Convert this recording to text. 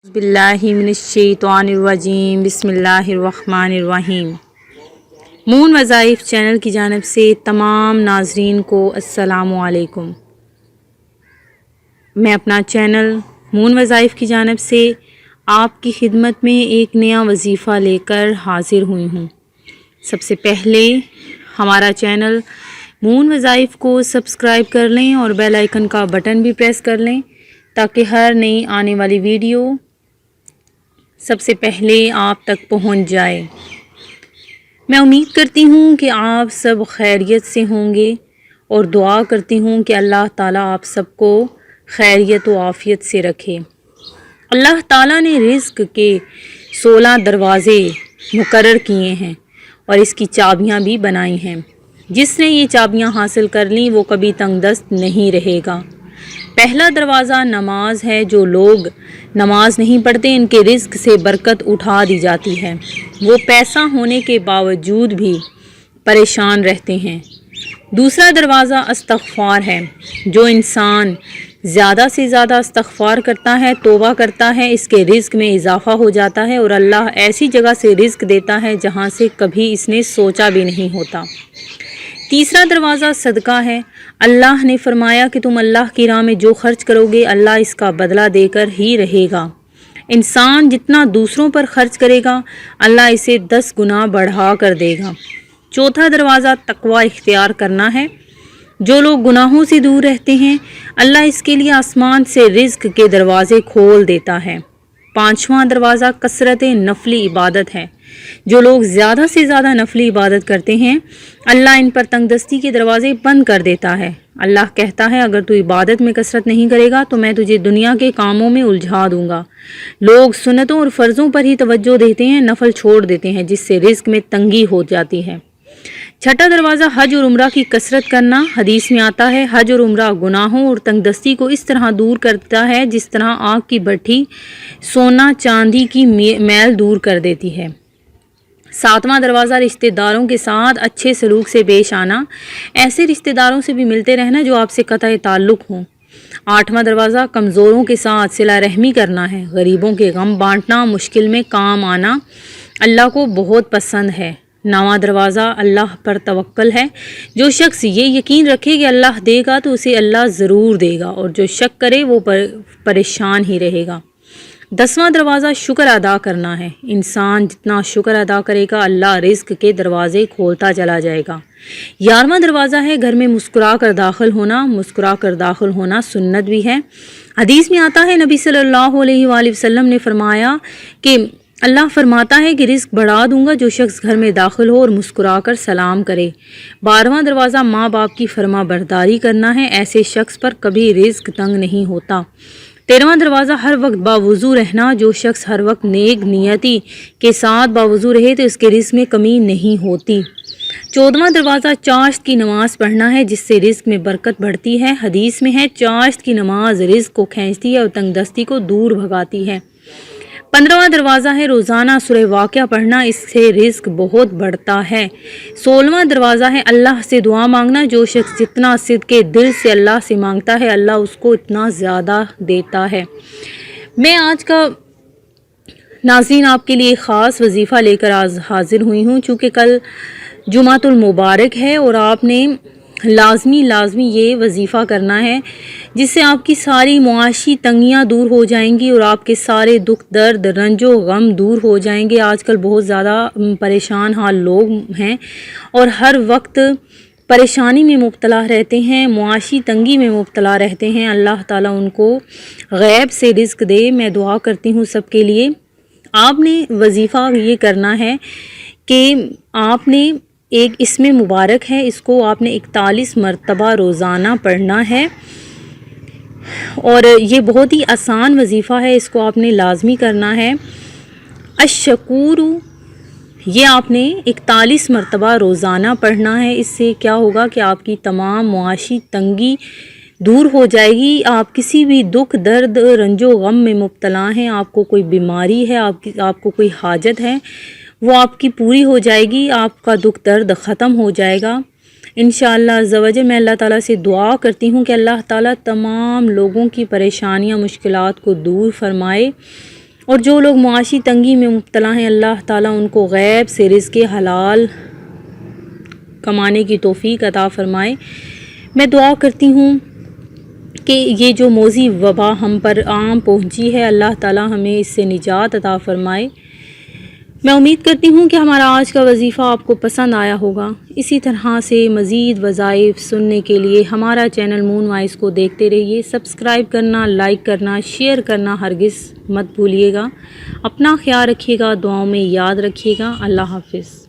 باللہ من الشیطان الرجیم بسم اللہ الرحمن الرحیم۔ مون وظائف چینل کی جانب سے تمام ناظرین کو السلام علیکم۔ میں اپنا چینل مون وظائف کی جانب سے آپ کی خدمت میں ایک نیا وظیفہ لے کر حاضر ہوئی ہوں۔ سب سے پہلے ہمارا چینل مون وظائف کو سبسکرائب کر لیں اور بیل آئیکن کا بٹن بھی پریس کر لیں تاکہ ہر نئی آنے والی ویڈیو سب سے پہلے آپ تک پہنچ جائے۔ میں امید کرتی ہوں کہ آپ سب خیریت سے ہوں گے اور دعا کرتی ہوں کہ اللہ تعالیٰ آپ سب کو خیریت و عافیت سے رکھے۔ اللہ تعالیٰ نے رزق کے 16 دروازے مقرر کیے ہیں اور اس کی چابیاں بھی بنائی ہیں۔ جس نے یہ چابیاں حاصل کر لیں وہ کبھی تنگ دست نہیں رہے گا۔ پہلا دروازہ نماز ہے۔ جو لوگ نماز نہیں پڑھتے ان کے رزق سے برکت اٹھا دی جاتی ہے۔ وہ پیسہ ہونے کے باوجود بھی پریشان رہتے ہیں۔ دوسرا دروازہ استغفار ہے۔ جو انسان زیادہ سے زیادہ استغفار کرتا ہے، توبہ کرتا ہے، اس کے رزق میں اضافہ ہو جاتا ہے اور اللہ ایسی جگہ سے رزق دیتا ہے جہاں سے کبھی اس نے سوچا بھی نہیں ہوتا۔ تیسرا دروازہ صدقہ ہے۔ اللہ نے فرمایا کہ تم اللہ کی راہ میں جو خرچ کرو گے اللہ اس کا بدلہ دے کر ہی رہے گا۔ انسان جتنا دوسروں پر خرچ کرے گا اللہ اسے 10 گنا بڑھا کر دے گا۔ چوتھا دروازہ تقوی اختیار کرنا ہے۔ جو لوگ گناہوں سے دور رہتے ہیں اللہ اس کے لیے آسمان سے رزق کے دروازے کھول دیتا ہے۔ پانچواں دروازہ کثرت نفلی عبادت ہے۔ جو لوگ زیادہ سے زیادہ نفلی عبادت کرتے ہیں اللہ ان پر تنگ دستی کے دروازے بند کر دیتا ہے۔ اللہ کہتا ہے اگر تو عبادت میں کثرت نہیں کرے گا تو میں تجھے دنیا کے کاموں میں الجھا دوں گا۔ لوگ سنتوں اور فرضوں پر ہی توجہ دیتے ہیں، نفل چھوڑ دیتے ہیں جس سے رزق میں تنگی ہو جاتی ہے۔ چھٹا دروازہ حج اور عمرہ کی کثرت کرنا۔ حدیث میں آتا ہے حج اور عمرہ گناہوں اور تنگ دستی کو اس طرح دور کرتا ہے جس طرح آگ کی بھٹی سونا چاندی کی میل دور کر دیتی ہے۔ ساتواں دروازہ رشتہ داروں کے ساتھ اچھے سلوک سے پیش آنا۔ ایسے رشتہ داروں سے بھی ملتے رہنا جو آپ سے قطع تعلق ہوں۔ آٹھواں دروازہ کمزوروں کے ساتھ صلہ رحمی کرنا ہے۔ غریبوں کے غم بانٹنا، مشکل میں کام آنا اللہ کو بہت پسند ہے۔ نواں دروازہ اللہ پر توکل ہے۔ جو شخص یہ یقین رکھے کہ اللہ دے گا تو اسے اللہ ضرور دے گا اور جو شک کرے وہ پریشان ہی رہے گا۔ 10واں دروازہ شکر ادا کرنا ہے۔ انسان جتنا شکر ادا کرے گا اللہ رزق کے دروازے کھولتا چلا جائے گا۔ 11واں دروازہ ہے گھر میں مسکرا کر داخل ہونا۔ مسکرا کر داخل ہونا سنت بھی ہے۔ حدیث میں آتا ہے نبی صلی اللہ علیہ وآلہ وسلم نے فرمایا کہ اللہ فرماتا ہے کہ رزق بڑھا دوں گا جو شخص گھر میں داخل ہو اور مسکرا کر سلام کرے۔ 12واں دروازہ ماں باپ کی فرما برداری کرنا ہے۔ ایسے شخص پر کبھی رزق تنگ نہیں ہوتا۔ 13واں دروازہ ہر وقت باوضو رہنا۔ جو شخص ہر وقت نیک نیتی کے ساتھ باوضو رہے تو اس کے رزق میں کمی نہیں ہوتی۔ 14واں دروازہ چاشت کی نماز پڑھنا ہے جس سے رزق میں برکت بڑھتی ہے۔ حدیث میں ہے چاشت کی نماز رزق کو کھینچتی ہے اور تنگ دستی کو دور بھگاتی ہے۔ 15واں دروازہ ہے روزانہ سورہ واقعہ پڑھنا، اس سے رزق بہت بڑھتا ہے۔ 16واں دروازہ ہے اللہ سے دعا مانگنا۔ جو شخص جتنا صدق دل سے اللہ سے مانگتا ہے اللہ اس کو اتنا زیادہ دیتا ہے۔ میں آج کا ناظرین آپ کے لیے خاص وظیفہ لے کر حاضر ہوئی ہوں چونکہ کل جمعۃ المبارک ہے اور آپ نے لازمی یہ وظیفہ کرنا ہے جس سے آپ کی ساری معاشی تنگیاں دور ہو جائیں گی اور آپ کے سارے دکھ درد رنج و غم دور ہو جائیں گے۔ آج کل بہت زیادہ پریشان حال لوگ ہیں اور ہر وقت پریشانی میں مبتلا رہتے ہیں، معاشی تنگی میں مبتلا رہتے ہیں۔ اللہ تعالیٰ ان کو غیب سے رزق دے۔ میں دعا کرتی ہوں سب کے لیے۔ آپ نے وظیفہ یہ کرنا ہے کہ آپ نے ایک اسم مبارک ہے، اس کو آپ نے 41 مرتبہ روزانہ پڑھنا ہے اور یہ بہت ہی آسان وظیفہ ہے، اس کو آپ نے لازمی کرنا ہے۔ الشکور یہ آپ نے 41 مرتبہ روزانہ پڑھنا ہے۔ اس سے کیا ہوگا کہ آپ کی تمام معاشی تنگی دور ہو جائے گی۔ آپ کسی بھی دکھ درد رنج و غم میں مبتلا ہیں، آپ کو کوئی بیماری ہے، آپ کو کوئی حاجت ہے وہ آپ کی پوری ہو جائے گی، آپ کا دکھ درد ختم ہو جائے گا انشاءاللہ عز و جل۔ میں اللہ تعالیٰ سے دعا کرتی ہوں کہ اللہ تعالیٰ تمام لوگوں کی پریشانیاں مشکلات کو دور فرمائے اور جو لوگ معاشی تنگی میں مبتلا ہیں اللہ تعالیٰ ان کو غیب سے رزق حلال کمانے کی توفیق عطا فرمائے۔ میں دعا کرتی ہوں کہ یہ جو موذی وبا ہم پر عام پہنچی ہے اللہ تعالیٰ ہمیں اس سے نجات عطا فرمائے۔ میں امید کرتی ہوں کہ ہمارا آج کا وظیفہ آپ کو پسند آیا ہوگا۔ اسی طرح سے مزید وظائف سننے کے لیے ہمارا چینل مون وائس کو دیکھتے رہیے۔ سبسکرائب کرنا، لائک کرنا، شیئر کرنا ہرگز مت بھولیے گا۔ اپنا خیال رکھیے گا، دعاؤں میں یاد رکھیے گا۔ اللہ حافظ۔